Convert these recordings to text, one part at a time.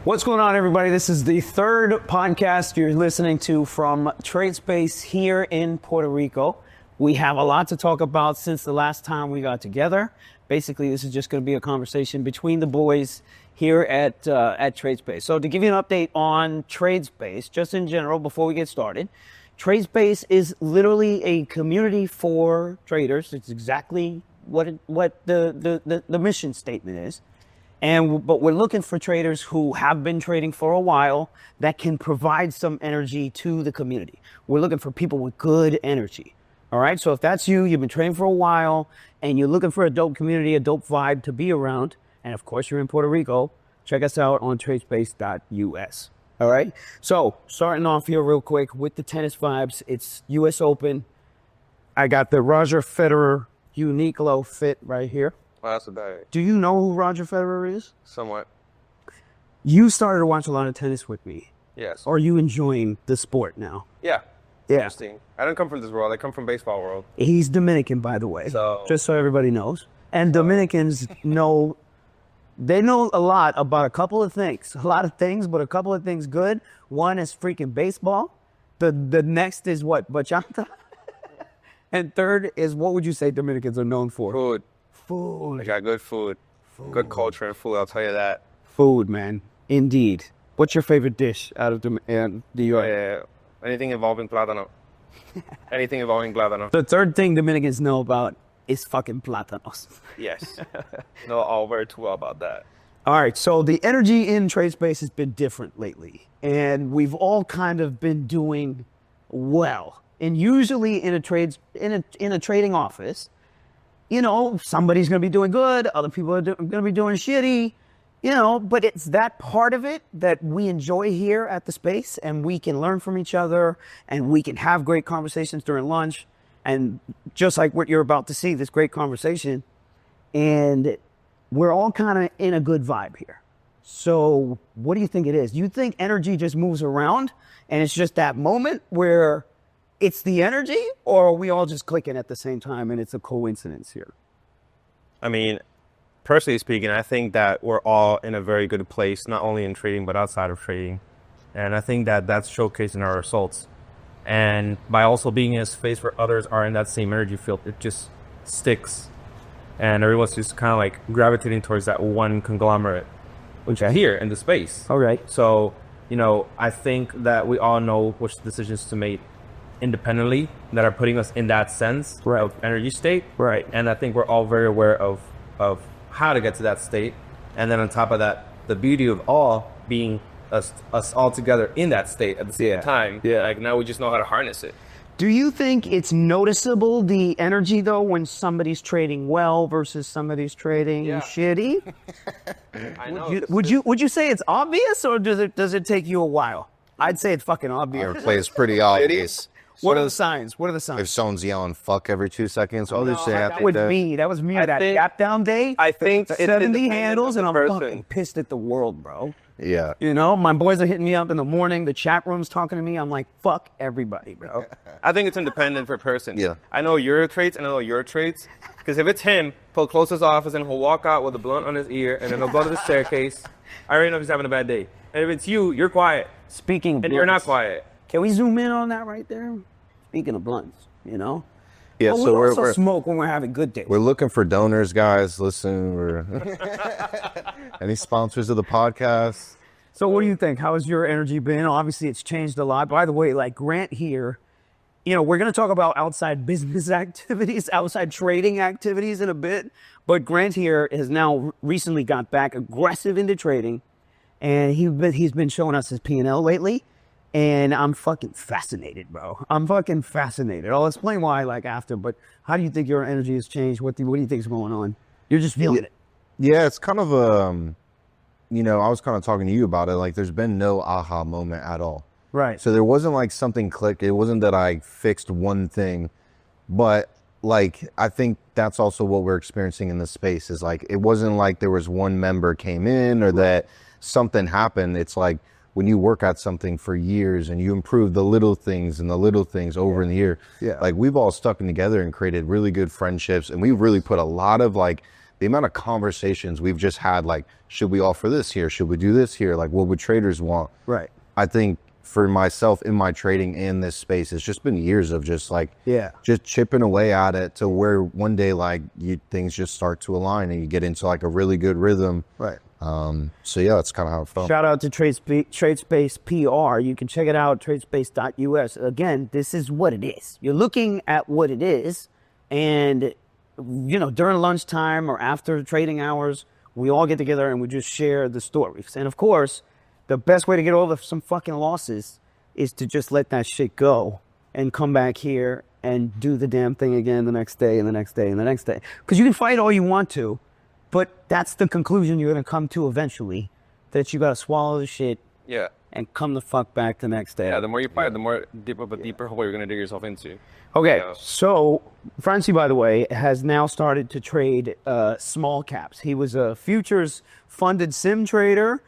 What's going on, everybody? This is the third podcast you're listening to from TradeSpace here in Puerto Rico. We have a lot to talk about since the last time we got together. Basically, this is just going to be a conversation between the boys here at TradeSpace. So to give you an update on TradeSpace, just in general, before we get started, TradeSpace is literally a community for traders. It's exactly what the mission statement is. But we're looking for traders who have been trading for a while that can provide some energy to the community. We're looking for people with good energy. All right. So if that's you, you've been trading for a while and you're looking for a dope community, a dope vibe to be around. And of course, you're in Puerto Rico. Check us out on tradespace.us. All right. So starting off here real quick with the tennis vibes. It's US Open. I got the Roger Federer Uniqlo fit right here. Well, that's a bad. Do you know who Roger Federer is? Somewhat. You started to watch a lot of tennis with me. Yes. Are you enjoying the sport now? Yeah. Yeah. Interesting. I don't come from this world. I come from baseball world. He's Dominican, by the way. So just so everybody knows. And Dominicans know, they know a lot about a couple of things. A lot of things, but a couple of things good. One is freaking baseball. The next is what? Bachata. And third is, what would you say Dominicans are known for? Food. Food. They got good food. Good culture and food, I'll tell you that. Food, man. Indeed. What's your favorite dish out of the US? Anything involving plátano. Anything involving plátano. The third thing Dominicans know about is fucking plátanos. Yes. No, all very too well about that. All right, so the energy in TradeSpace has been different lately, and we've all kind of been doing well. And usually in a trading office, you know, somebody's going to be doing good, other people are going to be doing shitty, you know, but it's that part of it that we enjoy here at the space, and we can learn from each other, and we can have great conversations during lunch, and just like what you're about to see, this great conversation, and we're all kind of in a good vibe here. So what do you think it is? You think energy just moves around, and it's just that moment where it's the energy, or are we all just clicking at the same time and it's a coincidence here? I mean, personally speaking, I think that we're all in a very good place, not only in trading, but outside of trading. And I think that that's showcased in our results. And by also being in a space where others are in that same energy field, it just sticks. And everyone's just kind of like gravitating towards that one conglomerate, which is here in the space. All right. So, you know, I think that we all know which decisions to make independently that are putting us in that sense of energy state. Right. And I think we're all very aware of how to get to that state. And then on top of that, the beauty of all being us all together in that state at the same time. Yeah. Like now we just know how to harness it. Do you think it's noticeable, the energy, though, when somebody's trading well versus somebody's trading shitty? I know. Would you say it's obvious, or does it take you a while? I'd say it's fucking obvious. Our play is pretty obvious. What are the signs? What are the signs? If someone's yelling "fuck" every 2 seconds, that was me. That was me. That gap down day. I think 70 handles, and I'm fucking pissed at the world, bro. Yeah. You know, my boys are hitting me up in the morning. The chat room's talking to me. I'm like, fuck everybody, bro. I think it's independent per person. Yeah. I know your traits and I know your traits. Because if it's him, he'll close his office and he'll walk out with a blunt on his ear and then he'll go to the staircase. I already know he's having a bad day. And if it's you, you're quiet. Speaking of blunts, and you're not quiet. Can we zoom in on that right there? Speaking of blunts, you know? Yeah, but so we also smoke when we're having good days. We're looking for donors, guys. Listen, any sponsors of the podcast? So what do you think? How has your energy been? Obviously, it's changed a lot. By the way, like Grant here, you know, we're going to talk about outside business activities, outside trading activities in a bit. But Grant here has now recently got back aggressive into trading. And he's been showing us his P&L lately. And I'm fucking fascinated, bro. I'm fucking fascinated. I'll explain why, like, after. But how do you think your energy has changed? What do you think is going on? You're just feeling it. Yeah, it's kind of you know, I was kind of talking to you about it. Like, there's been no aha moment at all. Right. So there wasn't like something clicked. It wasn't that I fixed one thing. But, like, I think that's also what we're experiencing in this space is, like, it wasn't like there was one member came in or that something happened. It's like, when you work at something for years and you improve the little things over in the year, like we've all stuck together and created really good friendships. And we've really put a lot of like the amount of conversations we've just had, like, should we offer this here? Should we do this here? Like, what would traders want? Right. I think for myself in my trading in this space, it's just been years of just like, just chipping away at it to where one day, like, things just start to align and you get into like a really good rhythm. Right. So yeah, that's kind of how it felt. Shout out to TradeSpace PR. You can check it out, tradespace.us. Again, this is what it is. You're looking at what it is, and you know, during lunchtime or after trading hours, we all get together and we just share the stories. And of course, the best way to get over some fucking losses is to just let that shit go and come back here and do the damn thing again the next day and the next day and the next day. Because you can fight all you want to, but that's the conclusion you're going to come to eventually, that you got to swallow the shit and come the fuck back the next day. Yeah, the more you fight, the more deeper hole you're going to dig yourself into. Okay, so Francy, by the way, has now started to trade small caps. He was a futures funded sim trader,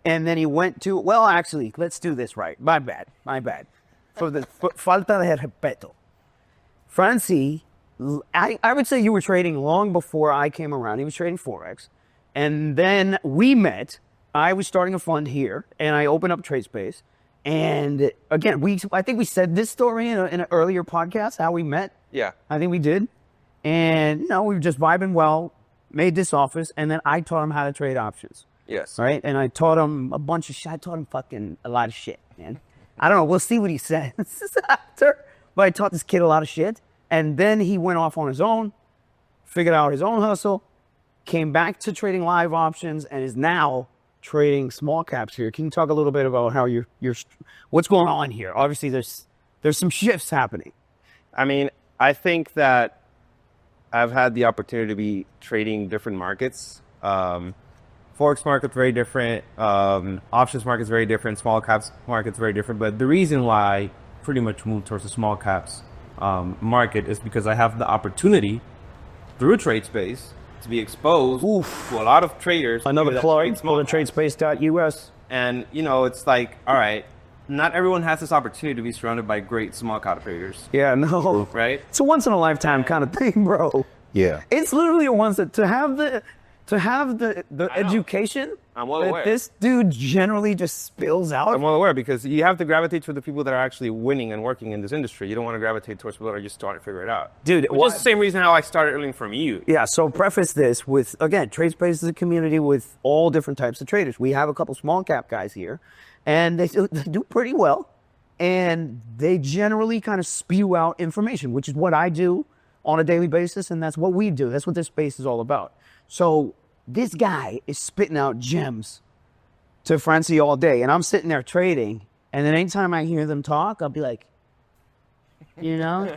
and then he went to, well, actually, let's do this right. My bad. For the falta de respeto. Francy, I would say you were trading long before I came around. He was trading Forex. And then we met. I was starting a fund here, and I opened up TradeSpace. And again, I think we said this story in an earlier podcast, how we met. Yeah. I think we did. And, you know, we were just vibing well, made this office, and then I taught him how to trade options. Yes. Right? And I taught him a bunch of shit. I taught him fucking a lot of shit, man. I don't know. We'll see what he says after. But I taught this kid a lot of shit. And then he went off on his own, figured out his own hustle, came back to trading live options, and is now trading small caps here. Can you talk a little bit about how you're what's going on here? Obviously, there's some shifts happening. I mean, I think that I've had the opportunity to be trading different markets. Forex market's very different. Options market's very different. Small caps market's very different. But the reason why I pretty much moved towards the small caps market is because I have the opportunity through TradeSpace to be exposed to a lot of traders. Another plug for the tradespace.us. And, you know, it's like, all right, not everyone has this opportunity to be surrounded by great small cap traders. Yeah, no. Right? It's a once in a lifetime kind of thing, bro. Yeah. It's literally a once to have the education I'm well that aware. this dude generally just spills out. I'm well aware, because you have to gravitate to the people that are actually winning and working in this industry. You don't want to gravitate towards people that are just starting to figure it out. Dude, which is the same reason how I started learning from you. Yeah, so preface this with, again, TradeSpace is a community with all different types of traders. We have a couple small cap guys here, and they do pretty well, and they generally kind of spew out information, which is what I do on a daily basis, and that's what we do. That's what this space is all about. So this guy is spitting out gems to Francy all day, and I'm sitting there trading, and then anytime I hear them talk, I'll be like, you know,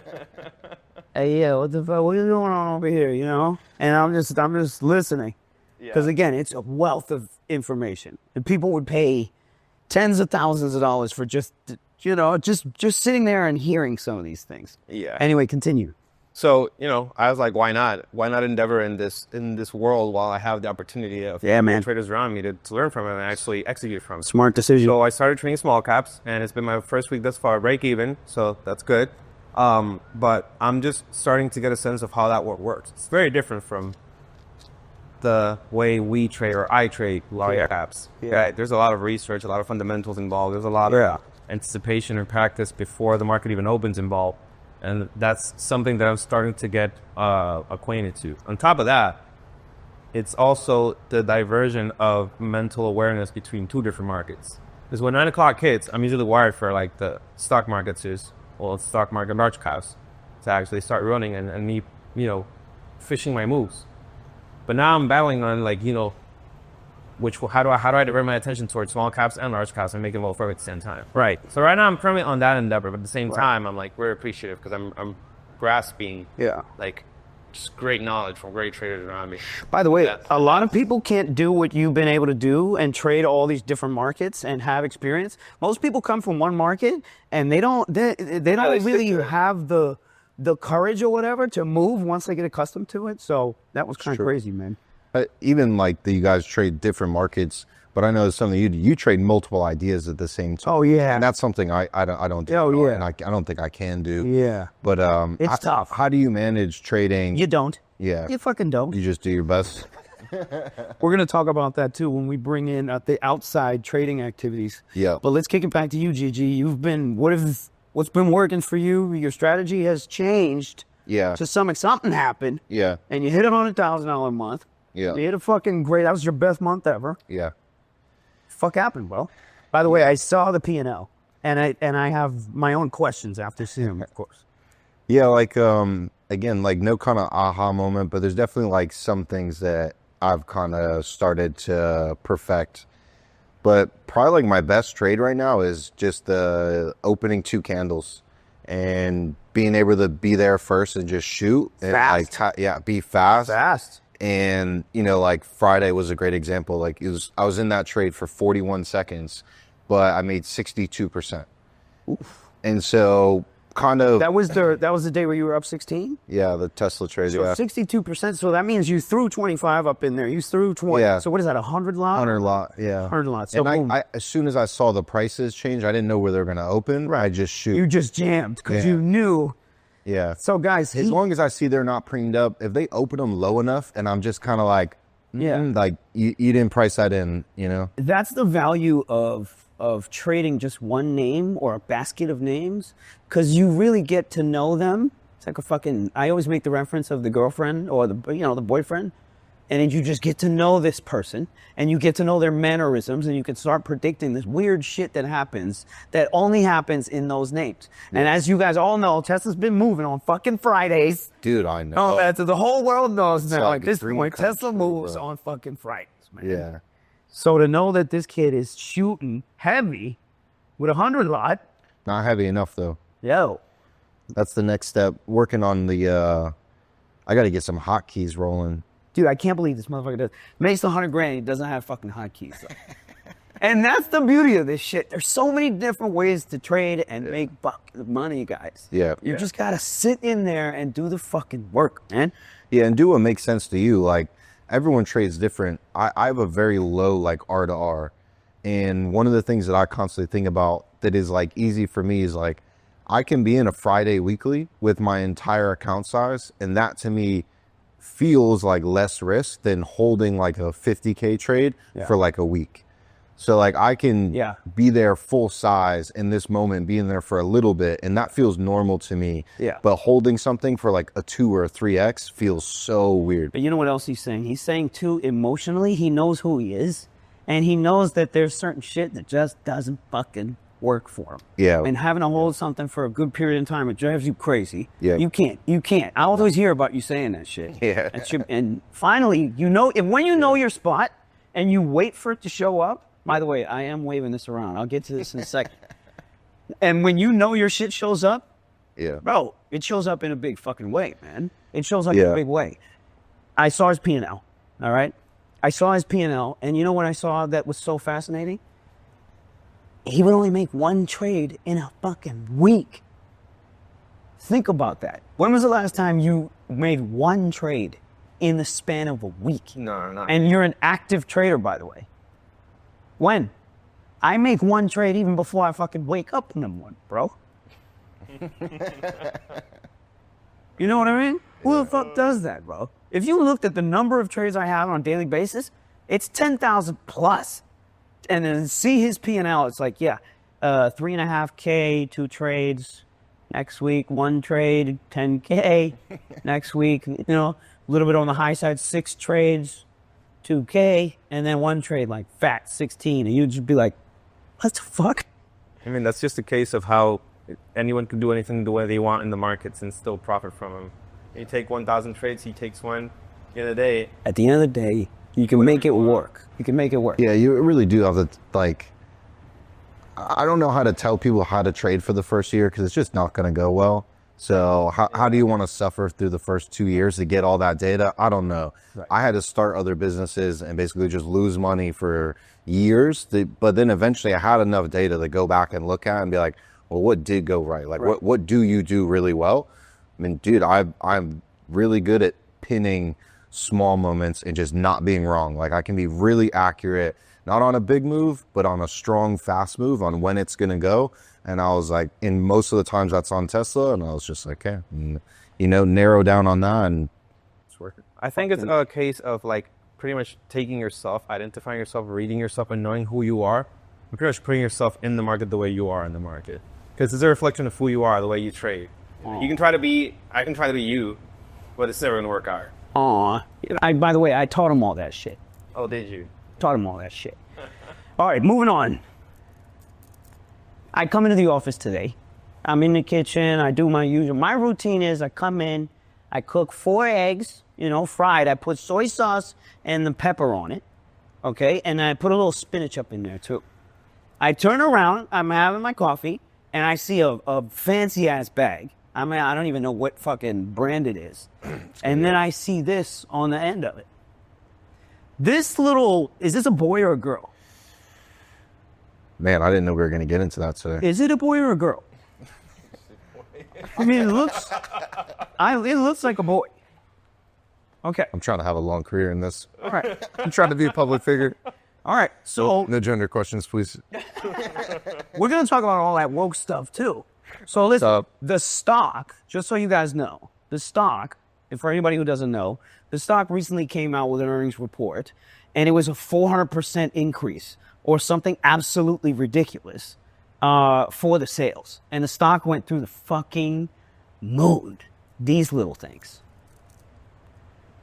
hey, yeah, what the fuck, what is going on over here, you know? And I'm just listening, because again, it's a wealth of information, and people would pay tens of thousands of dollars for just, you know, just sitting there and hearing some of these things. Yeah. Anyway, continue. So, you know, I was like, why not? Why not endeavor in this world while I have the opportunity of traders around me to learn from it and actually execute from it? Smart decision. So I started trading small caps, and it's been my first week thus far, break even, so that's good. But I'm just starting to get a sense of how that works. It's very different from the way we trade or I trade large caps. Yeah. Right? There's a lot of research, a lot of fundamentals involved. There's a lot of anticipation or practice before the market even opens involved. And that's something that I'm starting to get acquainted to. On top of that, it's also the diversion of mental awareness between two different markets. Because when 9 o'clock hits, I'm usually wired for like the stock market stock market large caps to actually start running and me, you know, fishing my moves. But now I'm battling on like, you know, how do I divert my attention towards small caps and large caps and make them all work at the same time? Right. So right now I'm currently on that endeavor, but at the same time I'm like very appreciative because I'm grasping like just great knowledge from great traders around me. By the way, a lot of people can't do what you've been able to do and trade all these different markets and have experience. Most people come from one market and they don't really have the courage or whatever to move once they get accustomed to it. So that was kind of crazy, man. Even like you guys trade different markets, but I know it's something you trade multiple ideas at the same time. Oh yeah, and that's something I don't do. Oh yeah, and I don't think I can do. Yeah, but it's tough. How do you manage trading? You don't. Yeah. You fucking don't. You just do your best. We're going to talk about that too when we bring in the outside trading activities. Yeah. But let's kick it back to you, Gigi. You've been, what's been working for you? Your strategy has changed. Yeah. To something happened. Yeah. And you hit $100,000 a month. Yeah. You hit a fucking great, that was your best month ever. Yeah. Fuck happened, bro. By the way, I saw the P&L and I have my own questions after seeing them, of course. Yeah, like again, like no kind of aha moment, but there's definitely like some things that I've kind of started to perfect. But probably like my best trade right now is just the opening 2 candles and being able to be there first and just shoot. Fast. And like be fast. Fast. And you know, like Friday was a great example. Like I was in that trade for 41 seconds, but I made 62%. Oof. And so kind of that was the day where you were up 16. Yeah, the Tesla trade. So 62%. So that means you threw 25 up in there. You threw 20. Yeah. So what is that? 100 lot. 100 lot. Yeah. 100 lot. So and I as soon as I saw the prices change, I didn't know where they're going to open. Right. I just shoot. You just jammed because you knew. Yeah. So guys, as long as I see they're not preened up, if they open them low enough, and I'm just kind of like, like you didn't price that in, you know. That's the value of trading just one name or a basket of names, because you really get to know them. It's like a fucking, I always make the reference of the girlfriend or the boyfriend, and then you just get to know this person and you get to know their mannerisms and you can start predicting this weird shit that happens that only happens in those names. Yeah. And as you guys all know, Tesla's been moving on fucking Fridays. Dude, I know. Oh, that's the whole world knows now. At this point, Tesla moves on fucking Fridays, man. Yeah. So to know that this kid is shooting heavy with 100 lot. Not heavy enough though. Yo. That's the next step. Working on the, I got to get some hotkeys rolling. Dude, I can't believe this motherfucker does. Makes 100 grand, he doesn't have fucking hotkeys. And that's the beauty of this shit. There's so many different ways to trade and make money, guys. Yeah. You just got to sit in there and do the fucking work, man. Yeah, and do what makes sense to you. Like, everyone trades different. I have a very low, like, R to R. And one of the things that I constantly think about that is, like, easy for me is, like, I can be in a Friday weekly with my entire account size. And that, to me, feels like less risk than holding, like, a 50K trade for, like, a week. So, like, I can be there full size in this moment, being there for a little bit, and that feels normal to me. Yeah. But holding something for, like, a 2 or a 3X feels so weird. But you know what else he's saying? He's saying, too, emotionally, he knows who he is, and he knows that there's certain shit that just doesn't fucking work for him. Yeah. And having to hold something for a good period of time, it drives you crazy. Yeah. You can't. I always hear about you saying that shit. Yeah. And finally, you know, when you know your spot and you wait for it to show up. By the way, I am waving this around. I'll get to this in a second. And when you know your shit shows up, bro, it shows up in a big fucking way, man. It shows up in a big way. I saw his P&L, all right? I saw his P&L, and you know what I saw that was so fascinating? He would only make one trade in a fucking week. Think about that. When was the last time you made one trade in the span of a week? No, not. And you're an active trader, by the way. When? I make one trade even before I fucking wake up in the morning, bro. You know what I mean? Who the fuck does that, bro? If you looked at the number of trades I have on a daily basis, it's 10,000 plus. And then see his P&L, it's like, 3.5K, 2 trades. Next week, 1 trade, 10K. Next week, you know, a little bit on the high side, 6 trades. 2K, and then 1 trade like fat 16, and you'd just be like, what the fuck? I mean, that's just a case of how anyone can do anything the way they want in the markets and still profit from them. You take 1,000 trades, he takes one. At the end of the day, you can make it work. You can make it work. Yeah, you really do have to, like, I don't know how to tell people how to trade for the first year because it's just not going to go well. So how do you want to suffer through the first 2 years to get all that data? I don't know. Right. I had to start other businesses and basically just lose money for years. But then eventually I had enough data to go back and look at and be like, well, what did go right? Like, what do you do really well? I mean, dude, I'm really good at pinning small moments and just not being wrong. Like, I can be really accurate, not on a big move, but on a strong, fast move on when it's going to go. And I was like, in most of the times that's on Tesla. And I was just like, you know, narrow down on that and it's work. I think it's a case of like pretty much taking yourself, identifying yourself, reading yourself, and knowing who you are, and pretty much putting yourself in the market the way you are in the market. Because it's a reflection of who you are, the way you trade. You can try to be, I can try to be you, but it's never gonna work out. Aw. By the way, I taught him all that shit. Oh, did you? Taught him all that shit. All right, moving on. I come into the office today. I'm in the kitchen. I do my usual. My routine is I come in, I cook 4 eggs, fried. I put soy sauce and the pepper on it, okay? And I put a little spinach up in there too. I turn around, I'm having my coffee, and I see a fancy-ass bag. I mean, I don't even know what fucking brand it is. And then I see this on the end of it. Is this a boy or a girl? Man, I didn't know we were going to get into that today. Is it a boy or a girl? I mean, it looks like a boy. Okay. I'm trying to have a long career in this. All right. I'm trying to be a public figure. All right. So No gender questions, please. we're going to talk about all that woke stuff too. So listen, the stock, just so you guys know, the stock, and for anybody who doesn't know, the stock recently came out with an earnings report, and it was a 400% increase or something absolutely ridiculous for the sales. And the stock went through the fucking moon. These little things.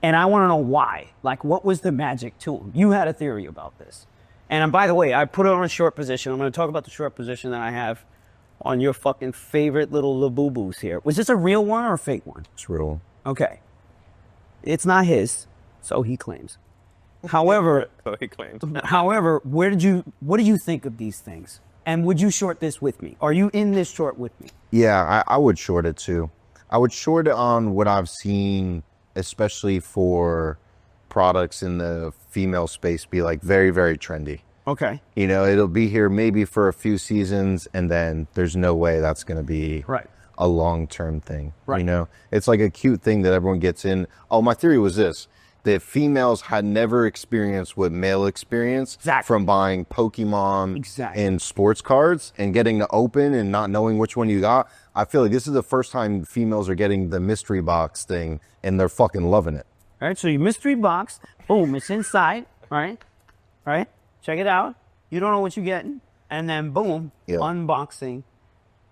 And I want to know why. Like, what was the magic to them? You had a theory about this. And by the way, I put it on a short position. I'm going to talk about the short position that I have on your fucking favorite little Labubus here. Was this a real one or a fake one? It's real. Okay. It's not his, so he claims. However, So he claims. however, what do you think of these things? And would you short this with me? Are you in this short with me? Yeah, I would short it too. I would short it on what I've seen, especially for products in the female space, be like very, very trendy. Okay. It'll be here maybe for a few seasons, and then there's no way that's going to be Right. a long-term thing. Right. It's like a cute thing that everyone gets in. Oh, my theory was this, that females had never experienced what male experienced Exactly. from buying Pokemon Exactly. and sports cards and getting to open and not knowing which one you got. I feel like this is the first time females are getting the mystery box thing, and they're fucking loving it. All right, so your mystery box, boom, it's inside, right? Right? Check it out. You don't know what you're getting. And then, boom, Yeah. unboxing.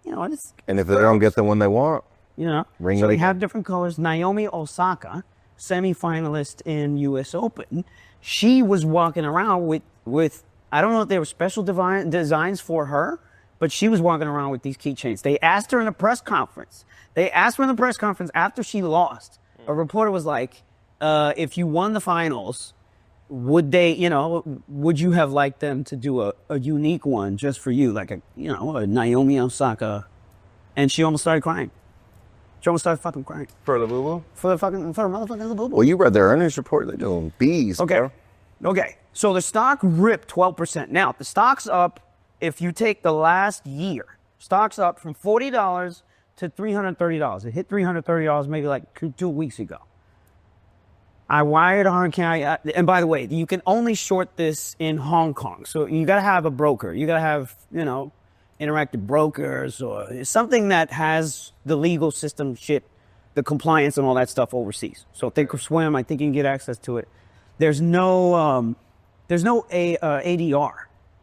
It's, And if they don't get the one they want, ring so it we again. have different colors. Naomi Osaka, semifinalist in U.S. Open, she was walking around with I don't know if they were special designs for her, but she was walking around with these keychains. They asked her in a press conference. After she lost. A reporter was like, if you won the finals, would you have liked them to do a unique one just for you, like a Naomi Osaka? And she almost started crying. She almost started fucking crying. For Labubu? For a motherfucking Labubu. Well, you read their earnings report. They're doing bees. Okay. Bro. Okay. So the stock ripped 12%. Now, the stock's up, if you take the last year, stock's up from $40 to $330. It hit $330 maybe like 2 weeks ago. I wired RK, and by the way, you can only short this in Hong Kong. So you got to have a broker. You got to have, interactive brokers or something that has the legal system shit, the compliance and all that stuff overseas. So Thinkorswim, I think you can get access to it. There's no ADR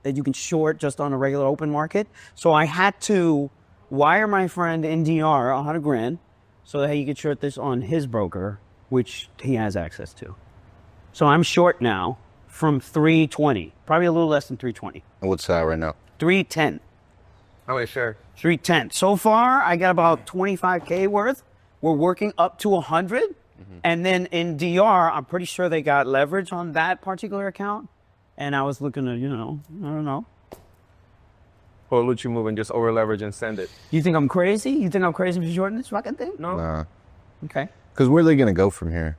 that you can short just on a regular open market. So I had to wire my friend in DR $100,000 so that he could short this on his broker, which he has access to. So I'm short now from 320, probably a little less than 320. And what's that right now? 310. Oh, wait, sure. 310. So far, I got about 25K worth. We're working up to 100. And then in DR, I'm pretty sure they got leverage on that particular account. And I was looking to, I don't know. Pull a Lucci move and just over leverage and send it. You think I'm crazy? You think I'm crazy for shorting this fucking thing? No. Nah. Okay. Because where are they going to go from here?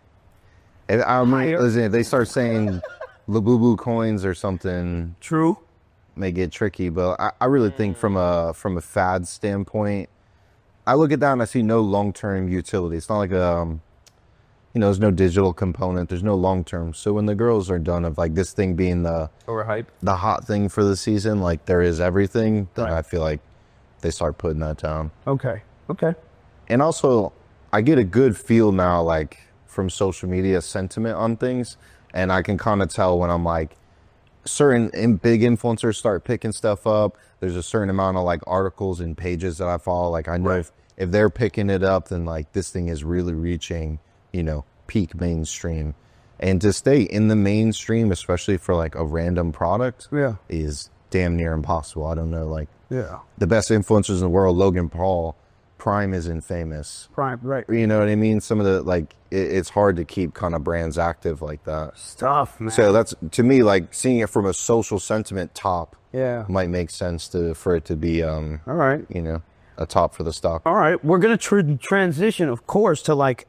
Higher. Listen, if they start saying Labubu coins or something, True. may get tricky. But I really think from a fad standpoint, I look at that and I see no long-term utility. It's not like there's no digital component. There's no long-term. So when the girls are done of like this thing being the Overhype. hot thing for the season, like there is everything, then Right. I feel like they start putting that down. Okay. Okay. And also, I get a good feel now, like from social media sentiment on things, and I can kind of tell when I'm like, big influencers start picking stuff up. There's a certain amount of like articles and pages that I follow. Like I know if they're picking it up, then like this thing is really reaching, peak mainstream. And to stay in the mainstream, especially for like a random product, is damn near impossible. I don't know, like the best influencers in the world, Logan Paul, Prime isn't famous. Prime, right. You know what I mean? Some of the, like, it's hard to keep kind of brands active like that. Stuff, man. So that's, to me, like, seeing it from a social sentiment top might make sense for it to be, all right, a top for the stock. All right. We're going to transition, of course, to like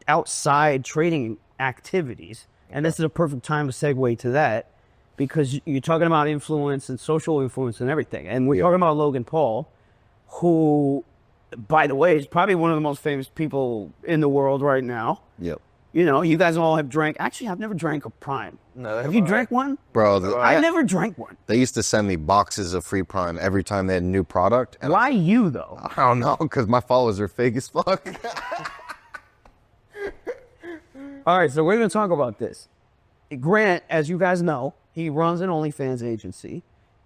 outside trading activities. And this is a perfect time to segue to that, because you're talking about influence and social influence and everything. And we're talking about Logan Paul, who, by the way, is probably one of the most famous people in the world right now. Yep. You guys all have drank. Actually, I've never drank a Prime. No, have you drank one? Bro, I never drank one. They used to send me boxes of free Prime every time they had a new product. And why you, though? I don't know, because my followers are fake as fuck. All right, so we're going to talk about this. Grant, as you guys know, he runs an OnlyFans agency,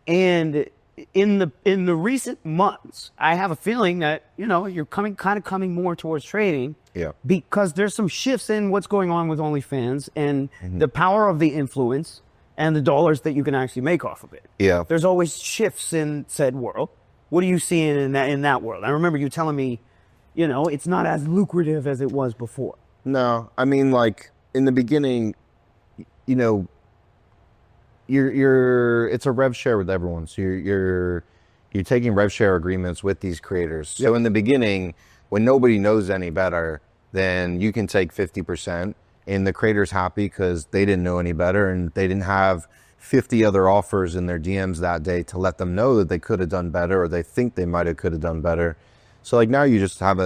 and in the recent months, I have a feeling that you're coming more towards trading, because there's some shifts in what's going on with OnlyFans and the power of the influence and the dollars that you can actually make off of it. Yeah, there's always shifts in said world. What are you seeing in that world? I remember you telling me, it's not as lucrative as it was before. No, I mean, like, in the beginning, it's a rev share with everyone. So you're taking rev share agreements with these creators. So in the beginning, when nobody knows any better, then you can take 50%, and the creator's happy because they didn't know any better and they didn't have 50 other offers in their DMs that day to let them know that they could have done better, or they think they could have done better. So like now you just have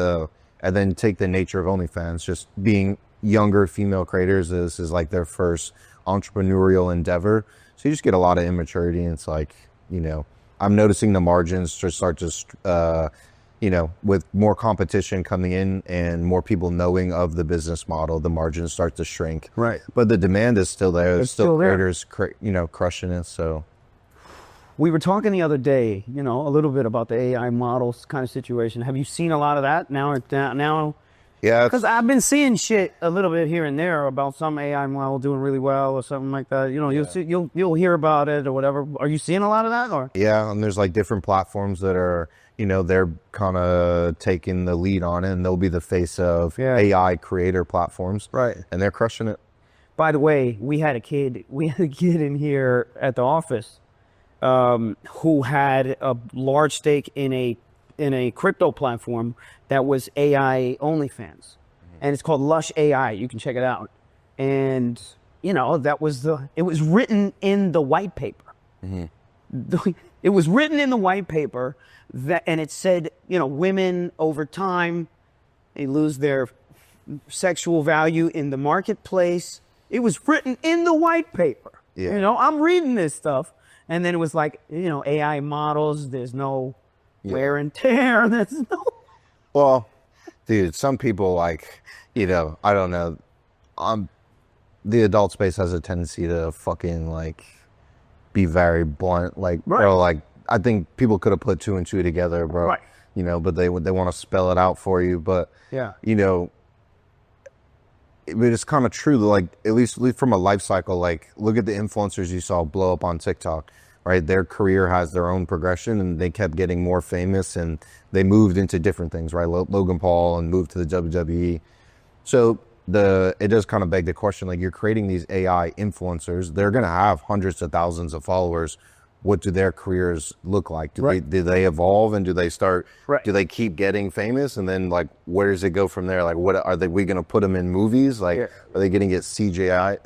and then take the nature of OnlyFans, just being younger female creators. This is like their first entrepreneurial endeavor. So you just get a lot of immaturity, and it's like, I'm noticing the margins just start to, with more competition coming in and more people knowing of the business model, the margins start to shrink. Right. But the demand is still there. There's still there. creators, crushing it. So we were talking the other day, a little bit about the AI models kind of situation. Have you seen a lot of that now? Yeah, because I've been seeing shit a little bit here and there about some AI model doing really well or something like that. You'll hear about it or whatever. Are you seeing a lot of that? Or and there's like different platforms that are, they're kind of taking the lead on it, and they'll be the face of AI creator platforms, right? And they're crushing it. By the way, we had a kid in here at the office who had a large stake in a crypto platform that was AI OnlyFans, and it's called Lush AI. You can check it out. And it was written in the white paper. It was written in the white paper and it said, women over time, they lose their sexual value in the marketplace. It was written in the white paper. I'm reading this stuff, and then it was like, AI models, there's no wear and tear. That's no. Well, dude, some people like, I don't know. The adult space has a tendency to fucking like be very blunt. Like, bro, like I think people could have put two and two together, bro. Right. But they want to spell it out for you. But but it's kind of true. Like at least from a life cycle, like look at the influencers you saw blow up on TikTok. Right, their career has their own progression, and they kept getting more famous, and they moved into different things. Right, Logan Paul and moved to the WWE. So it does kind of beg the question: like you're creating these AI influencers, they're going to have hundreds of thousands of followers. What do their careers look like? Do they evolve, and do they start? Right. Do they keep getting famous, and then like where does it go from there? Like what are we going to put them in movies? Like are they going to get CGI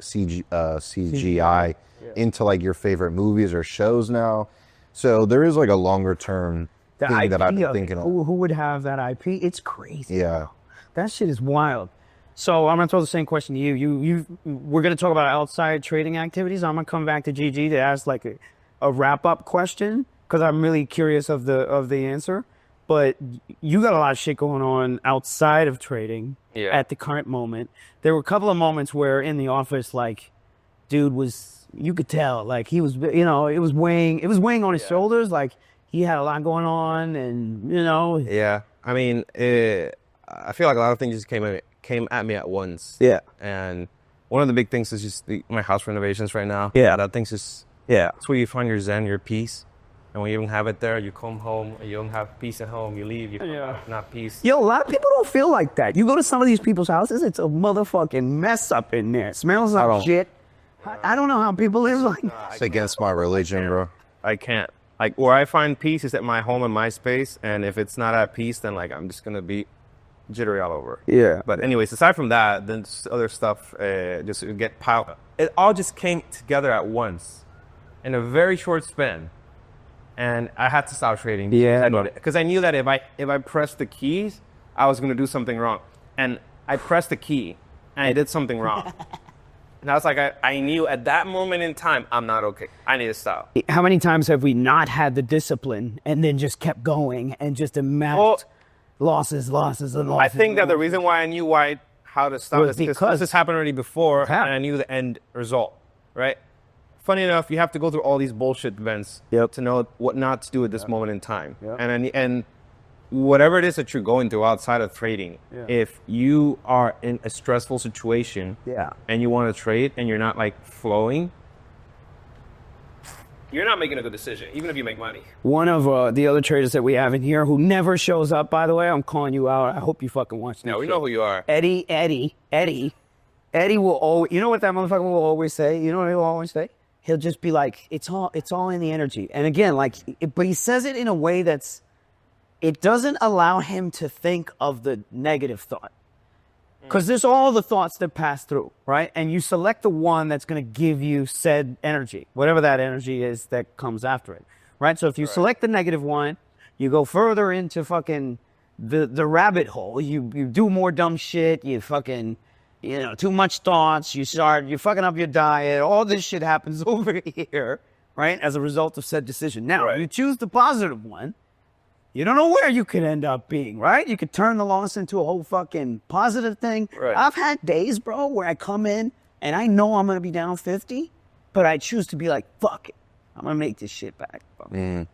into like your favorite movies or shows now? So there is like a longer term thing that I've been thinking of. Who would have that IP? It's crazy. Yeah, that shit is wild. So I'm gonna throw the same question to you. We're gonna talk about outside trading activities. I'm gonna come back to GG to ask like a wrap up question, because I'm really curious of the answer. but you got a lot of shit going on outside of trading at the current moment. There were a couple of moments where in the office, like, dude was, you could tell, like, he was, you know, it was weighing on his shoulders, like, he had a lot going on, and, you know. Yeah. I mean, I feel like a lot of things just came at me at once. Yeah. And one of the big things is just my house renovations right now. Yeah. That thing's just, Yeah. it's where you find your zen, your peace. And when you don't have it there, you come home, you don't have peace at home, you leave, you come back, not peace. Yo, a lot of people don't feel like that. You go to some of these people's houses, it's a motherfucking mess up in there. It smells like shit. I don't know how people live like that. It's against my religion, bro. I can't. Like, where I find peace is at my home and my space. And if it's not at peace, then, like, I'm just going to be jittery all over. Yeah. But anyways, aside from that, then other stuff just get piled up. It all just came together at once in a very short span. And I had to stop trading. Yeah. Because I knew that if I pressed the keys, I was going to do something wrong. And I pressed the key, and I did something wrong. And I was like, I knew at that moment in time, I'm not okay. I need to stop. How many times have we not had the discipline and then just kept going and just amassed losses, and losses? I think that the reason why I knew how to stop is because this happened already before, and I knew the end result, right? Funny enough, you have to go through all these bullshit events to know what not to do at this moment in time. Yep. And whatever it is that you're going through outside of trading, if you are in a stressful situation and you want to trade and you're not like flowing, you're not making a good decision, even if you make money. One of the other traders that we have in here who never shows up, by the way, I'm calling you out. I hope you fucking watch this. No, we know who you are. Eddie will always, you know what that motherfucker will always say? You know what he'll always say? He'll just be like, it's all in the energy. And again, like, but he says it in a way it doesn't allow him to think of the negative thought. Because there's all the thoughts that pass through, right? And you select the one that's going to give you said energy, whatever that energy is that comes after it, right? So if you select the negative one, you go further into fucking the rabbit hole. You do more dumb shit. You fucking, you know, too much thoughts. You're fucking up your diet. All this shit happens over here, right? As a result of said decision. Now, if you choose the positive one, you don't know where you could end up being, right? You could turn the loss into a whole fucking positive thing. Right. I've had days, bro, where I come in and I know I'm going to be down 50, but I choose to be like, fuck it. I'm going to make this shit back. And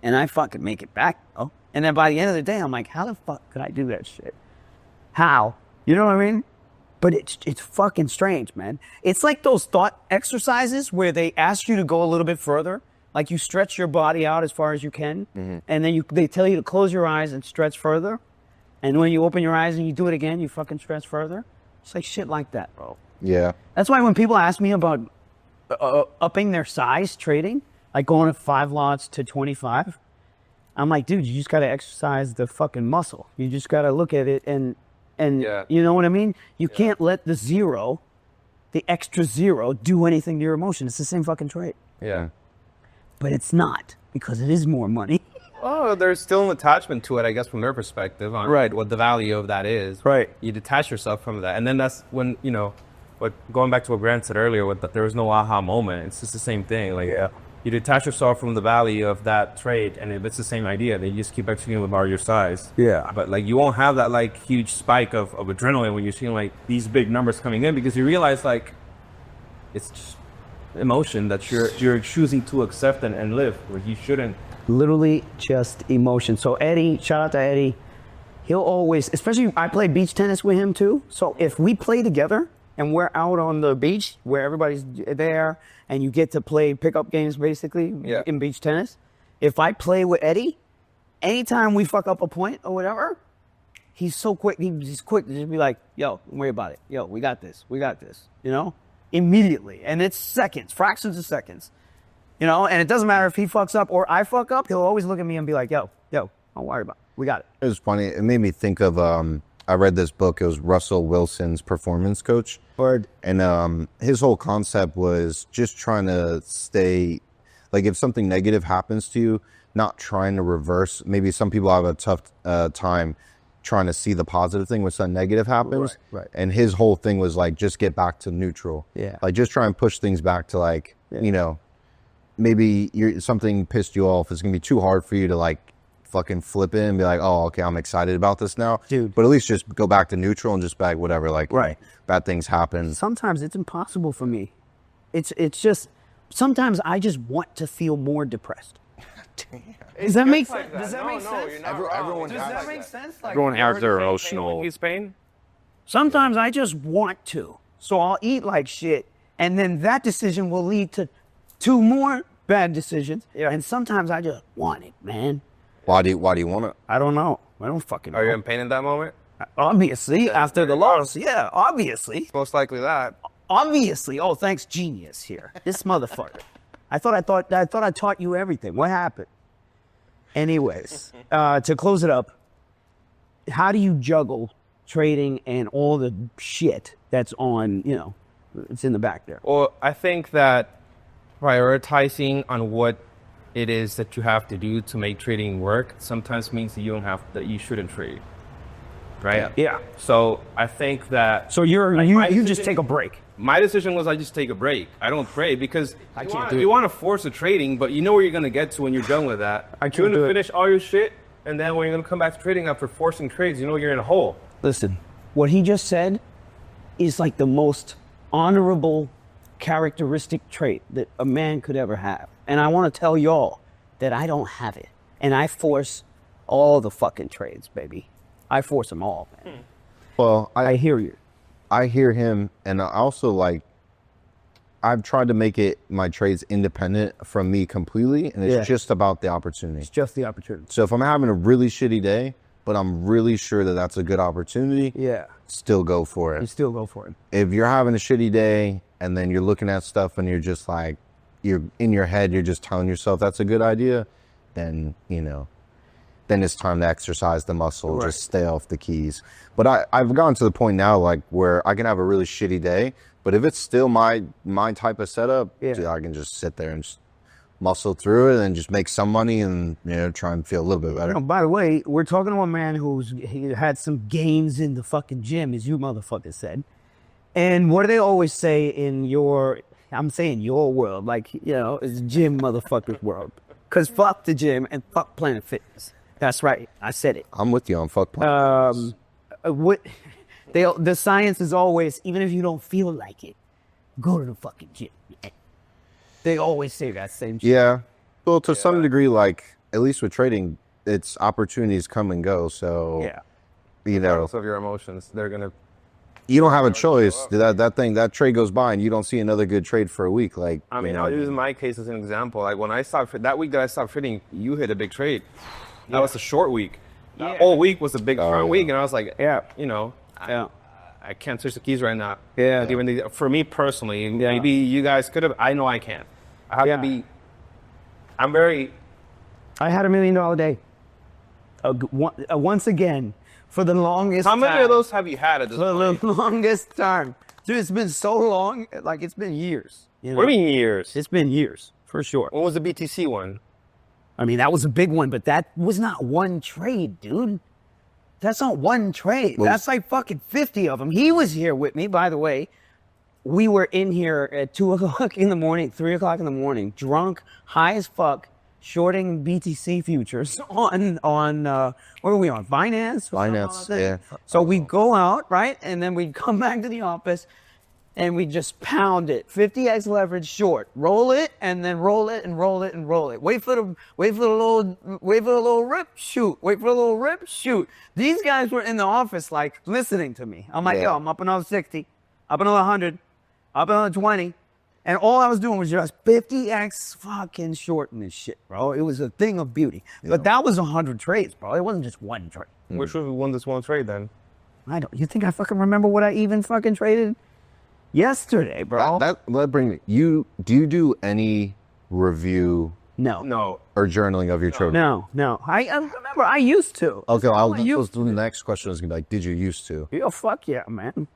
I fucking make it back, bro. And then by the end of the day, I'm like, how the fuck could I do that shit? How? You know what I mean? But it's fucking strange, man. It's like those thought exercises where they ask you to go a little bit further. Like you stretch your body out as far as you can, and then they tell you to close your eyes and stretch further. And when you open your eyes and you do it again, you fucking stretch further. It's like shit like that, bro. Yeah. That's why when people ask me about upping their size trading, like going to 5 lots to 25, I'm like, dude, you just got to exercise the fucking muscle. You just got to look at it and you know what I mean? You can't let the extra zero do anything to your emotion. It's the same fucking trade. Yeah. But it's not, because it is more money. Oh, there's still an attachment to it, I guess, from their perspective on what the value of that is. Right. You detach yourself from that. And then that's when, you know, going back to what Grant said earlier, with that there was no aha moment. It's just the same thing. Like, you detach yourself from the value of that trade, and if it's the same idea, then you just keep executing about your size. Yeah. But, like, you won't have that, like, huge spike of adrenaline when you're seeing, like, these big numbers coming in, because you realize, like, it's just emotion that you're choosing to accept and live where you shouldn't. Literally just emotion. So Eddie, shout out to Eddie. He'll always, especially I play beach tennis with him too. So if we play together and we're out on the beach where everybody's there and you get to play pickup games basically in beach tennis. If I play with Eddie, anytime we fuck up a point or whatever, he's so quick. He's quick to just be like, yo, don't worry about it. Yo, we got this. You know? Immediately. And it's seconds, fractions of seconds. You know, and it doesn't matter if he fucks up or I fuck up, he'll always look at me and be like, yo, don't worry about it. We got it. It was funny. It made me think of, I read this book. It was Russell Wilson's Performance Coach. Word. And his whole concept was just trying to stay, like if something negative happens to you, not trying to reverse. Maybe some people have a tough time trying to see the positive thing when something negative happens. Right. And his whole thing was like, just get back to neutral. Yeah. Like just try and push things back to like, you know, maybe something pissed you off. It's going to be too hard for you to like fucking flip it and be like, oh, okay, I'm excited about this now. Dude. But at least just go back to neutral and just bag whatever. Like, Right. bad things happen. Sometimes it's impossible for me. It's just, sometimes I just want to feel more depressed. Does that make sense? Does that make sense? Everyone Does that make sense? Like, Everyone has their emotional. He's Spain. sometimes I just want to. So I'll eat like shit. And then that decision will lead to 2 more bad decisions. Yeah. And sometimes I just want it, man. Why do you want it? I don't know. I don't fucking know. Are you in pain in that moment? Obviously, after the loss. Yeah, obviously. It's most likely that. Obviously. Oh, thanks, genius here. This motherfucker. I thought I taught you everything. What happened? Anyways, to close it up, how do you juggle trading and all the shit that's on, it's in the back there? Well, I think that prioritizing on what it is that you have to do to make trading work sometimes means that you shouldn't trade. Right? Yeah. So I think that So you just take a break. my decision was I just take a break. I don't trade because can't do it. you want to force a trading, but you know where you're going to get to when you're done with that. I can't You're going do to it. finish all your shit, and then when you're going to come back to trading after forcing trades, you know you're in a hole. Listen, what he just said is like the most honorable characteristic trait that a man could ever have. And I want to tell y'all that I don't have it. And I force all the fucking trades, baby. I force them all, man. Well, I hear you. I hear him, and I also I've tried to make it my trades independent from me completely, and it's Yeah. just about the opportunity. It's just the opportunity. So if I'm having a really shitty day, but I'm really sure that that's a good opportunity, Yeah. still go for You it. still go for it. If you're having a shitty day and then you're looking at stuff and you're just like, you're in your head, you're just telling yourself that's a good idea, then, then it's time to exercise the muscle, Right. just stay off the keys. But I've gotten to the point now, where I can have a really shitty day, but if it's still my type of setup, Yeah. dude, I can just sit there and just muscle through it and just make some money and, try and feel a little bit better. Oh, by the way, we're talking to a man he had some gains in the fucking gym, as you motherfuckers said. And what do they always say in I'm saying your world, it's gym motherfuckers world. Because fuck the gym and fuck Planet Fitness. That's right. I said it. I'm with you on fuck plans. The science is always, even if you don't feel like it, go to the fucking gym. They always say that same shit. Yeah. Well, to some degree, at least with trading, it's opportunities come and go. So, Yeah. Regardless of your emotions, they're going to... you don't have a choice. That trade goes by and you don't see another good trade for a week. I'll use my case as an example. When I stopped, that week that I stopped trading, you hit a big trade. That was a short week. That whole week was a big strong week. And I was like, I can't switch the keys right now. Yeah. For me personally, maybe you guys could have. I know I can't. I have to be. I'm very. I had $1 million day. Once again, for the longest How time. many of those have you had at this For point? the longest time. Dude, it's been so long. It's been years. What do you mean years? It's been years, for sure. When was the BTC one? I mean, that was a big one, but that was not one trade, dude. That's not one trade. That's like fucking 50 of them. He was here with me, by the way. We were in here at 2 o'clock in the morning, 3 o'clock in the morning, drunk, high as fuck, shorting BTC futures on what were we on? Binance? Binance, yeah. So we'd go out, right? And then we'd come back to the office and we'd just pound it. 50x leverage short. Roll it and then roll it and roll it and roll it. Wait for the little rip, shoot. Wait for the little rip, shoot. These guys were in the office listening to me. I'm like, yo, I'm up another 60, up another 100, up another 20. And all I was doing was just 50x fucking shorting this shit, bro. It was a thing of beauty. But that was 100 trades, bro. It wasn't just one trade. Which one won this one trade then? You think I fucking remember what I even fucking traded yesterday, bro? That brings me. Do you do any review No. or journaling of your trade? No. I remember I used to. Okay, the next question is gonna be like, did you used to? Yeah, fuck yeah, man.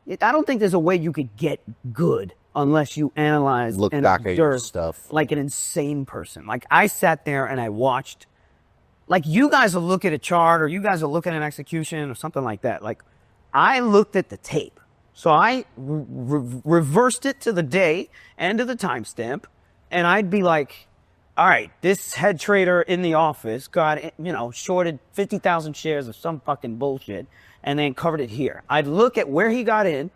I don't think there's a way you could get good unless you analyze Look and back at your observe stuff. like an insane person. I sat there and I watched, you guys will look at a chart or you guys will look at an execution or something like that. I looked at the tape. So I reversed it to the day and to the timestamp, and I'd be like, all right, this head trader in the office got, shorted 50,000 shares of some fucking bullshit and then covered it here. I'd look at where he got in.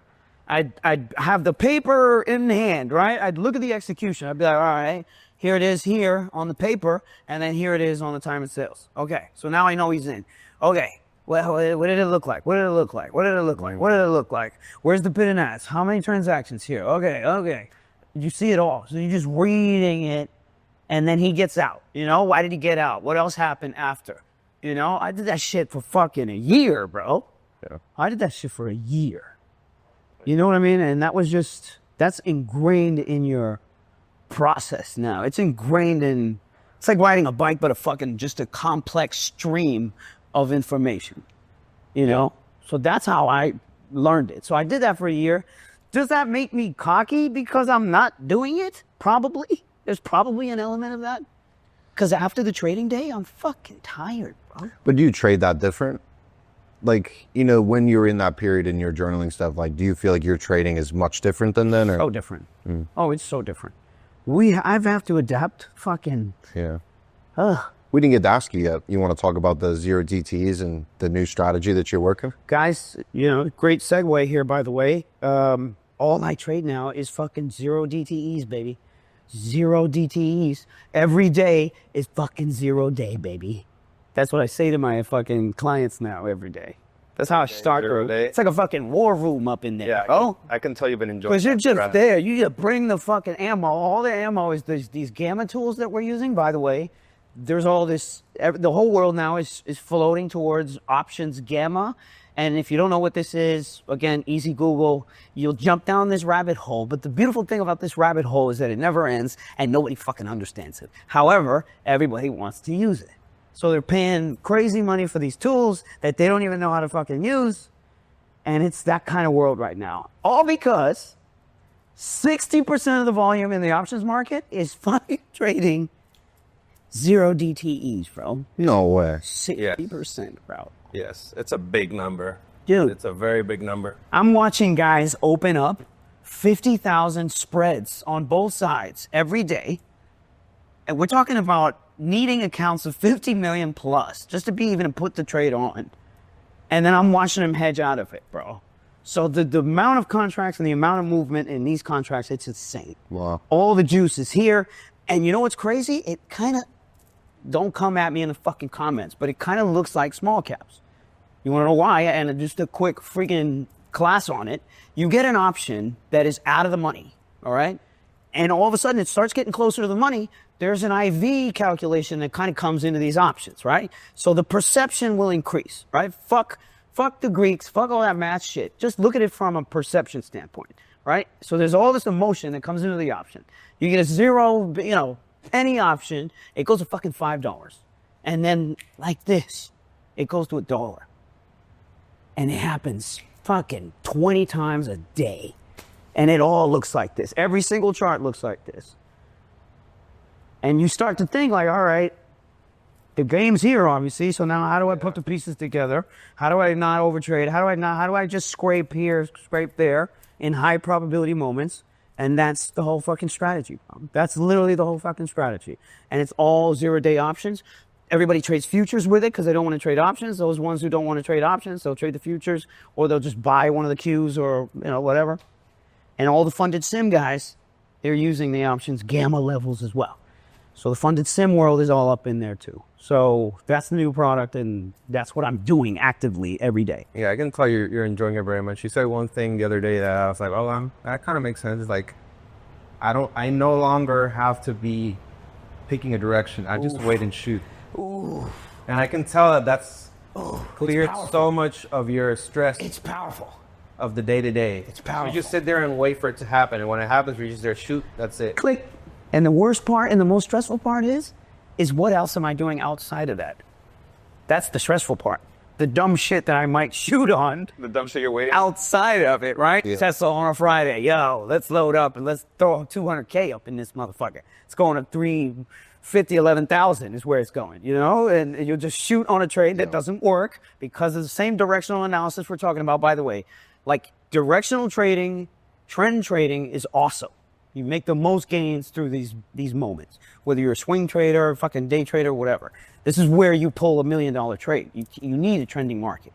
I'd have the paper in hand, right? I'd look at the execution. I'd be like, all right, here it is here on the paper, and then here it is on the time and sales. Okay, so now I know he's in. Okay, well, what did it look like? What did it look like? What did it look like? What did it look like? Where's the bid and ask? How many transactions here? Okay. You see it all. So you're just reading it, and then he gets out. Why did he get out? What else happened after? I did that shit for fucking a year, bro. Yeah. I did that shit for a year. You know what I mean? And that's ingrained in your process now. It's ingrained in, it's like riding a bike, but just a complex stream of information, So that's how I learned it. So I did that for a year. Does that make me cocky because I'm not doing it? Probably. There's probably an element of that. Because after the trading day, I'm fucking tired, bro. But do you trade that different? Like, when you're in that period in your journaling stuff, like, do you feel like your trading is much different than then? Or? So different. Oh, it's so different. I have to adapt. Fucking. Yeah. We didn't get to ask you yet. You want to talk about the 0 DTEs and the new strategy that you're working? Guys, great segue here, by the way. All I trade now is fucking 0 DTEs, baby. 0 DTEs. Every day is fucking 0 day, baby. That's what I say to my fucking clients now every day. That's how I start. It's like a fucking war room up in there. Yeah, oh, I can tell you've been enjoying. Because you're just there. You just bring the fucking ammo. All the ammo is these gamma tools that we're using. By the way, there's all this. The whole world now is floating towards options gamma. And if you don't know what this is, again, easy Google. You'll jump down this rabbit hole. But the beautiful thing about this rabbit hole is that it never ends, and nobody fucking understands it. However, everybody wants to use it. So they're paying crazy money for these tools that they don't even know how to fucking use. And it's that kind of world right now. All because 60% of the volume in the options market is fucking trading 0 DTEs, bro. No way. 60%, bro. Yes, it's a big number. Dude. It's a very big number. I'm watching guys open up 50,000 spreads on both sides every day. And we're talking about needing accounts of 50 million plus just to be even to put the trade on. And then I'm watching them hedge out of it, bro. So the amount of contracts and the amount of movement in these contracts, it's insane. Wow. All the juice is here. And you know what's crazy? It kind of, don't come at me in the fucking comments, but it kind of looks like small caps. You want to know why? And just a quick freaking class on it. You get an option that is out of the money, all right? And all of a sudden it starts getting closer to the money. There's an IV calculation that kind of comes into these options, right? So the perception will increase, right? Fuck the Greeks, fuck all that math shit. Just look at it from a perception standpoint, right? So there's all this emotion that comes into the option. You get a 0, any option, it goes to fucking $5. And then like this, it goes to $1. And it happens fucking 20 times a day. And it all looks like this. Every single chart looks like this. And you start to think like, all right, the game's here, obviously. So now how do I put the pieces together? How do I not overtrade? How do I just scrape here, scrape there in high probability moments? And that's the whole fucking strategy. That's literally the whole fucking strategy. And it's all 0 day options. Everybody trades futures with it because they don't want to trade options. Those ones who don't want to trade options, they'll trade the futures or they'll just buy one of the Qs or, whatever. And all the funded sim guys, they're using the options gamma levels as well. So the funded sim world is all up in there too. So that's the new product, and that's what I'm doing actively every day. Yeah, I can tell you're enjoying it very much. You said one thing the other day that I was like, oh, that kind of makes sense. It's like, I no longer have to be picking a direction. I just wait and shoot. Ooh. And I can tell that's cleared so much of your stress. It's powerful. Of the day-to-day. It's powerful. You just sit there and wait for it to happen. And when it happens, you're just there, shoot, that's it. Click. And the worst part and the most stressful part is what else am I doing outside of that? That's the stressful part. The dumb shit that I might shoot on. The dumb shit you're waiting. Outside of it, right? Yeah. Tesla on a Friday. Yo, let's load up and let's throw 200K up in this motherfucker. It's going to 350, 11,000 is where it's going, And you'll just shoot on a trade that doesn't work because of the same directional analysis we're talking about, by the way. Like directional trading, trend trading is awesome. You make the most gains through these moments. Whether you're a swing trader, fucking day trader, whatever. This is where you pull $1 million trade. You need a trending market.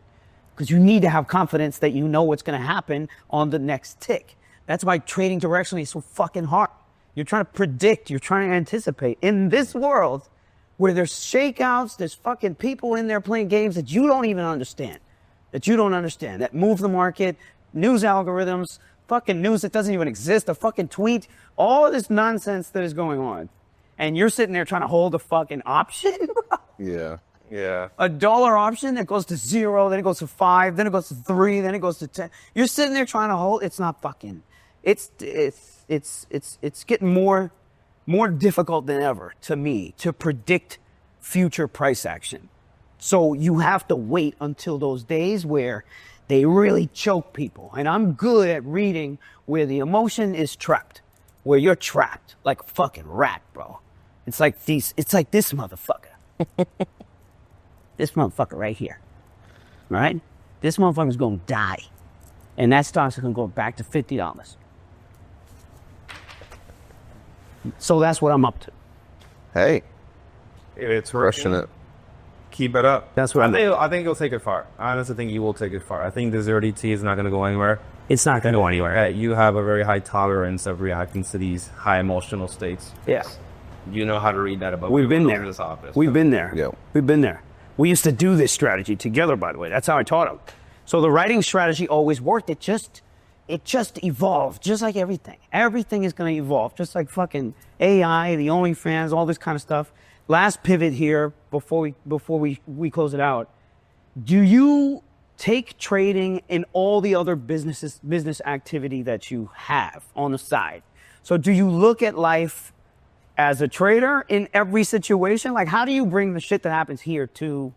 Because you need to have confidence that you know what's going to happen on the next tick. That's why trading directionally is so fucking hard. You're trying to predict. You're trying to anticipate. In this world where there's shakeouts, there's fucking people in there playing games that you don't even understand. That move the market, news algorithms, fucking news that doesn't even exist, a fucking tweet, all of this nonsense that is going on. And you're sitting there trying to hold a fucking option? Yeah. Yeah. A dollar option that goes to 0, then it goes to 5, then it goes to 3, then it goes to 10. You're sitting there trying to hold. It's not fucking. It's getting more difficult than ever to me to predict future price action. So you have to wait until those days where they really choke people. And I'm good at reading where the emotion is trapped, where you're trapped like a fucking rat, bro. It's like this motherfucker. This motherfucker right here, right? This motherfucker's gonna die. And that stock's gonna go back to $50. So that's what I'm up to. Hey, If it's crushing working, it. keep it up. That's what I think you'll take it far. I honestly think you will take it far. I think the 0DT is not going to go anywhere. It's not gonna go anywhere. You have a very high tolerance of reacting to these high emotional states. Yeah. You know how to read that about We've been people in there. this office. We've been there. Yeah. We've been there. We used to do this strategy together, by the way. That's how I taught him. So the writing strategy always worked. It just evolved, just like everything. Everything is going to evolve, just like fucking AI, the OnlyFans, all this kind of stuff. Last pivot here before we close it out. Do you take trading in all the other business activity that you have on the side? So do you look at life as a trader in every situation? Like, how do you bring the shit that happens here to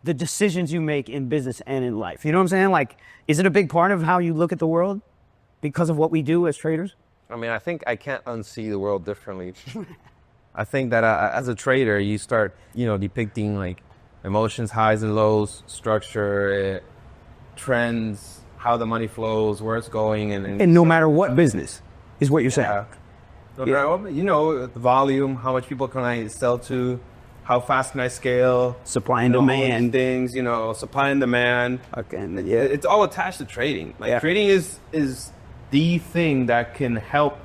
the decisions you make in business and in life? You know what I'm saying? Like, is it a big part of how you look at the world because of what we do as traders? I mean, I think I can't unsee the world differently. I think that as a trader, you start, depicting like emotions, highs and lows, structure, trends, how the money flows, where it's going, And no matter what business is what you're saying. yeah. The volume, how much people can I sell to, how fast can I scale, Supply and all these demand. things, supply and demand. Okay, and yeah. It's all attached to trading. Like Yeah. trading is the thing that can help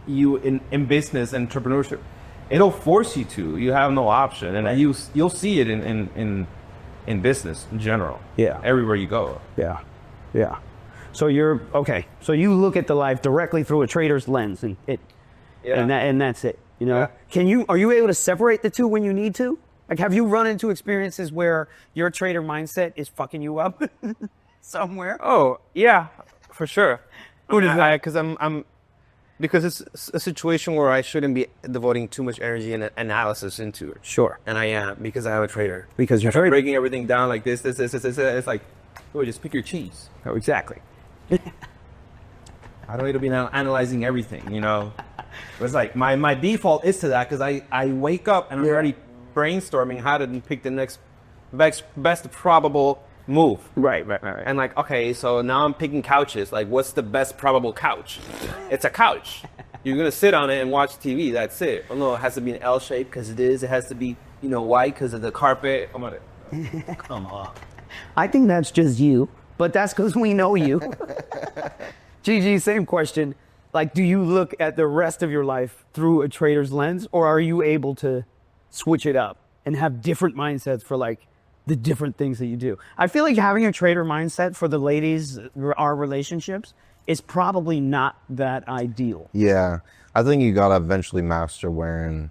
you in business and entrepreneurship. It'll force you to. You have no option, and you'll see it in business in general. Yeah. Everywhere you go. Yeah, yeah. So you're okay. So you look at the life directly through a trader's lens, and and that's it. Yeah. Are you able to separate the two when you need to? Like, have you run into experiences where your trader mindset is fucking you up somewhere? Oh yeah, for sure. What is that? Because it's a situation where I shouldn't be devoting too much energy and analysis into it. Sure. And I am, because I am a trader. Because you're If I'm trading. breaking everything down like this. It's like, just pick your cheese. Oh, exactly. I don't need to be now analyzing everything, It's like my default is to that, because I wake up and I'm already brainstorming how to pick the next best probable move. Right. And like, okay, so now I'm picking couches. Like, what's the best probable couch? It's a couch. You're going to sit on it and watch TV. That's it. Oh, no, it has to be an L shape because it is. It has to be, white because of the carpet. Come on. I think that's just you, but that's because we know you. GG, same question. Like, do you look at the rest of your life through a trader's lens, or are you able to switch it up and have different mindsets for like the different things that you do? I feel like having a trader mindset for the ladies, our relationships, is probably not that ideal. Yeah. I think you gotta eventually master wearing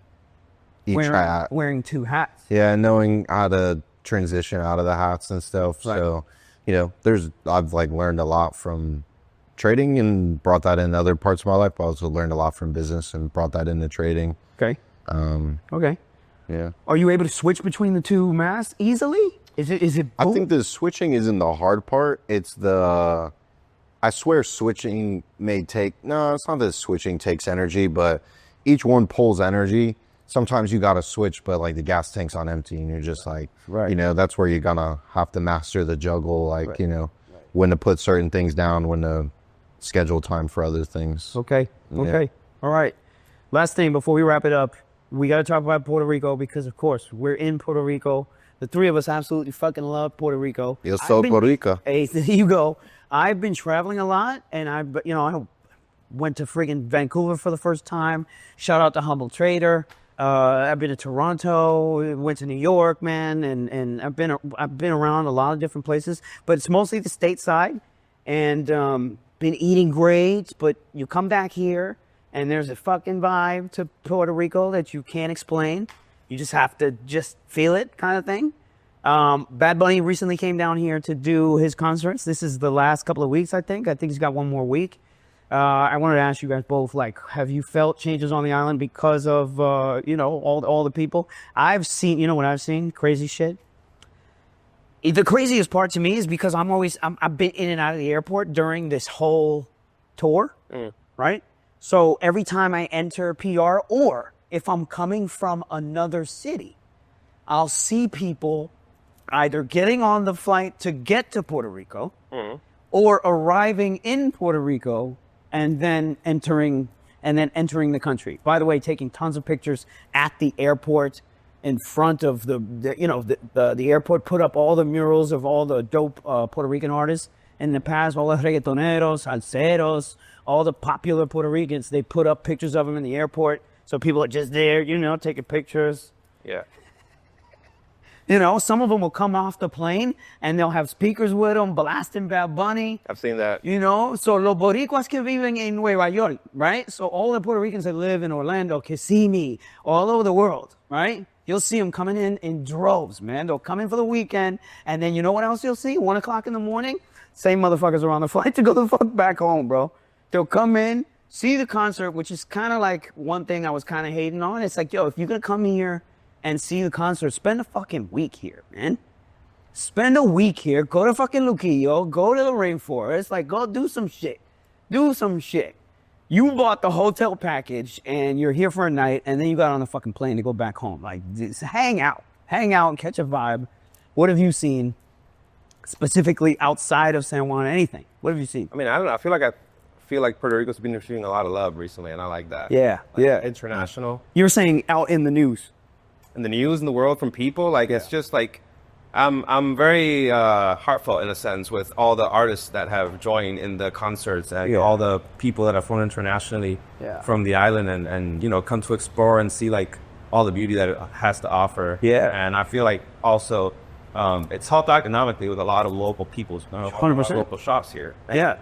each hat. Wearing two hats. Yeah, knowing how to transition out of the hats and stuff. Right. So, I've learned a lot from trading and brought that in other parts of my life. I also learned a lot from business and brought that into trading. Okay. Okay. Yeah. Are you able to switch between the two masks easily? Is it? I think the switching isn't the hard part. It's I swear switching it's not that switching takes energy, but each one pulls energy. Sometimes you got to switch, but like the gas tank's on empty and you're just like, Right. That's where you're going to have to master the juggle, when to put certain things down, when to schedule time for other things. Okay. Yeah. Okay. All right. Last thing before we wrap it up, we got to talk about Puerto Rico because, of course, we're in Puerto Rico. The three of us absolutely fucking love Puerto Rico. Yo soy Puerto Rico. Hey, there you go. I've been traveling a lot, and I went to friggin' Vancouver for the first time. Shout out to Humble Trader. I've been to Toronto, went to New York, man, and I've been around a lot of different places, but it's mostly the stateside, and been eating great. But you come back here, and there's a fucking vibe to Puerto Rico that you can't explain. You just have to just feel it, kind of thing. Bad Bunny recently came down here to do his concerts. This is the last couple of weeks, I think. I think he's got one more week. I wanted to ask you guys both, like, have you felt changes on the island because of, all the people? I've seen, what I've seen? Crazy shit. The craziest part to me is because I've been in and out of the airport during this whole tour, right? So every time I enter PR, or if I'm coming from another city, I'll see people either getting on the flight to get to Puerto Rico or arriving in Puerto Rico and then entering the country. By the way, taking tons of pictures at the airport in front of the airport, put up all the murals of all the dope Puerto Rican artists in the past, all the reggaetoneros, salseros, all the popular Puerto Ricans. They put up pictures of them in the airport. So people are just there, taking pictures. Yeah. Some of them will come off the plane and they'll have speakers with them, blasting Bad Bunny. I've seen that. So los boricuas que viven en Nueva York, right? So all the Puerto Ricans that live in Orlando, Kissimmee, all over the world, right? You'll see them coming in droves, man. They'll come in for the weekend, and then you know what else you'll see? 1 o'clock in the morning, same motherfuckers are on the flight to go the fuck back home, bro. They'll come in, see the concert, which is kind of like one thing I was kind of hating on. It's like, yo, if you're going to come here and see the concert, spend a fucking week here, man. Spend a week here. Go to fucking Luquillo. Go to the rainforest. Like, go do some shit. Do some shit. You bought the hotel package and you're here for a night, and then you got on the fucking plane to go back home. Like, just hang out and catch a vibe. What have you seen specifically outside of San Juan? Anything? What have you seen? I mean, I don't know. I feel like Puerto Rico's been receiving a lot of love recently, and I like that. Yeah, International. You're saying out in the news. In the news, in the world, from people, like, it's just like, I'm very heartfelt in a sense with all the artists that have joined in the concerts and all the people that have flown internationally from the island and come to explore and see like all the beauty that it has to offer. Yeah. And I feel like also it's helped economically with a lot of local people's 100% local shops here. Yeah.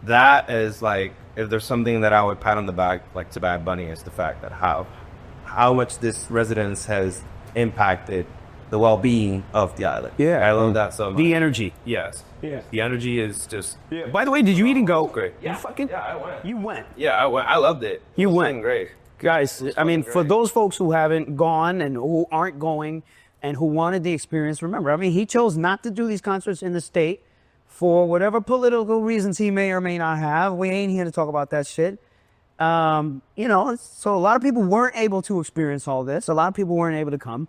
That is like, if there's something that I would pat on the back like to Bad Bunny, is the fact that how much this residence has impacted the well-being of the island. Yeah. I love that so much. The energy. Yes. Yeah. The energy is just... Yeah. By the way, did you even go? Great. Yeah, I went. You went. Yeah, I went. I loved it. You It's went. been great. Guys, I mean, for those folks who haven't gone and who aren't going and who wanted the experience, remember, I mean, he chose not to do these concerts in the state for whatever political reasons he may or may not have. We ain't here to talk about that shit. So a lot of people weren't able to experience all this. A lot of people weren't able to come.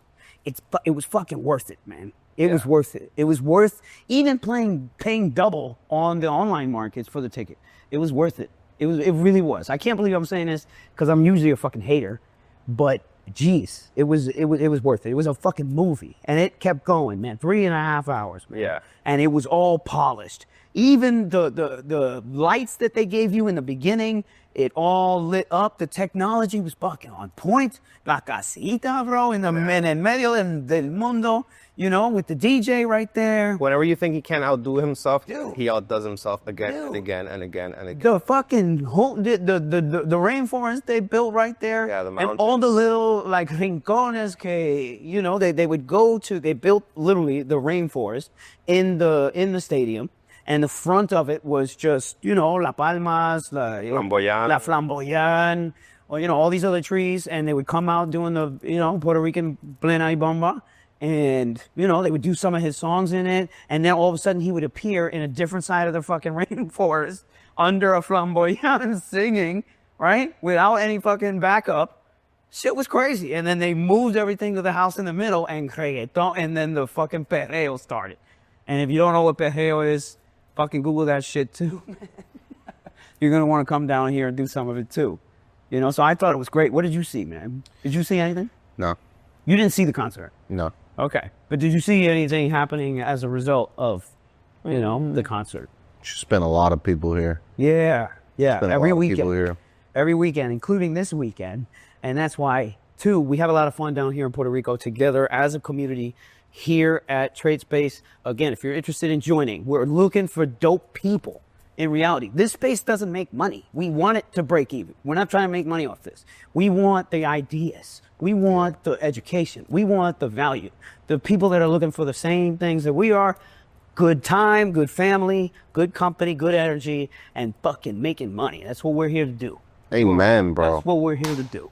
It was fucking worth it, man. It was worth it. It was worth even paying double on the online markets for the ticket. It was worth it. It really was. I can't believe I'm saying this because I'm usually a fucking hater, but geez, it was worth it. It was a fucking movie, and it kept going, man. 3.5 hours, man. Yeah. And it was all polished. Even the lights that they gave you in the beginning, it all lit up. The technology was fucking on point. La casita, bro, en medio del mundo, with the DJ right there. Whenever you think he can't outdo himself, Dude. he outdoes himself again and again and again and again. The fucking whole, the rainforest they built right there. Yeah, the and all the mountains. little like rincones they would go to. They built literally the rainforest in the stadium. And the front of it was just, La Palmas, La Flamboyant, or, all these other trees. And they would come out doing the, Puerto Rican Plena y Bomba. And, they would do some of his songs in it. And then all of a sudden he would appear in a different side of the fucking rainforest under a flamboyant singing, right? Without any fucking backup. Shit was crazy. And then they moved everything to the house in the middle and reggaeton. And then the fucking perreo started. And if you don't know what perreo is, fucking Google that shit too. You're going to want to come down here and do some of it too. You know, so I thought it was great. What did you see, man? Did you see anything? No, You didn't see the concert. no. Okay. But did you see anything happening as a result of, you know, the concert? Just been a lot of people here. Yeah. Yeah. Been a Every lot of weekend. people here. Every weekend, including this weekend. And that's why, too, we have a lot of fun down here in Puerto Rico together as a community here at TradeSpace. Again, if you're interested in joining, we're looking for dope people. In reality, this space doesn't make money. We want it to break even. We're not trying to make money off this. We want the ideas. We want the education. We want the value. The people that are looking for the same things that we are, good time, good family, good company, good energy, and fucking making money. That's what we're here to do. Amen, bro. That's what we're here to do.